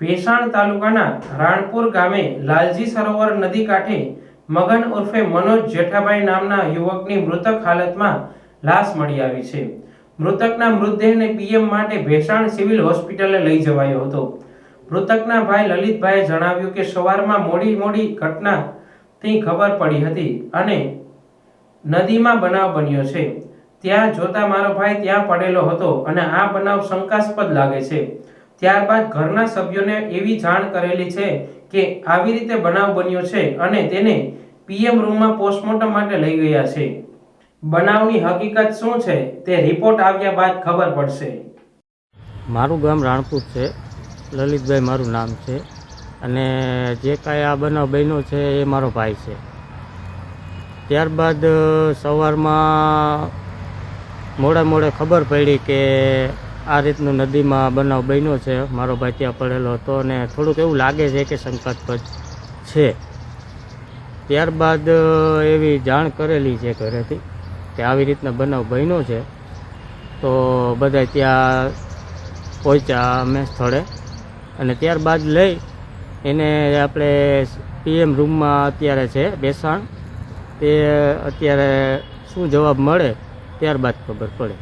ભેસાણ તાલુકાના રાણપુર ગામે લાલજી સરોવર નદી કાંઠે મગન ઉર્ફે મનોજ જેઠાભાઈ નામના યુવકની મૃતક હાલતમાં લાશ મળી આવી છે. મૃતકના મૃતદેહને પીએમ માટે ભેસાણ સિવિલ હોસ્પિટલે લઈ જવાયો હતો. મૃતકના ભાઈ લલિતભાઈએ જણાવ્યું કે સવારમાં મોડી ઘટનાથી ખબર પડી હતી અને નદીમાં બનાવ બન્યો છે. ત્યાં જોતા મારો ભાઈ ત્યાં પડેલો હતો અને આ બનાવ શંકાસ્પદ લાગે છે. ત્યારબાદ ઘરના સભ્યોને એવી જાણ કરેલી છે કે આવી રીતે બનાવ બન્યો છે અને તેને પીએમ રૂમમાં પોસ્ટમોર્ટમ માટે લઈ ગયા છે. બનાવની હકીકત શું છે તે રિપોર્ટ આવ્યા બાદ ખબર પડશે. મારું ગામ રાણપુર છે, લલિતભાઈ મારું નામ છે અને જે કાંઈ આ બનાવ બન્યો છે એ મારો ભાઈ છે. ત્યારબાદ સવારમાં મોડે ખબર પડી કે આ રીતનું નદીમાં બનાવ બન્યો છે. મારો ભાઈ ત્યાં પડેલો હતો અને થોડુંક એવું લાગે છે કે શંકાસ્પદ છે. ત્યારબાદ એવી જાણ કરેલી છે ઘરેથી કે આવી રીતના બનાવ બન્યો છે, તો બધા ત્યાં પહોંચ્યા અમે સ્થળે અને ત્યારબાદ લઈ એને આપણે પીએમ રૂમમાં અત્યારે છે ભેસાણ. તે અત્યારે શું જવાબ મળે ત્યારબાદ ખબર પડે.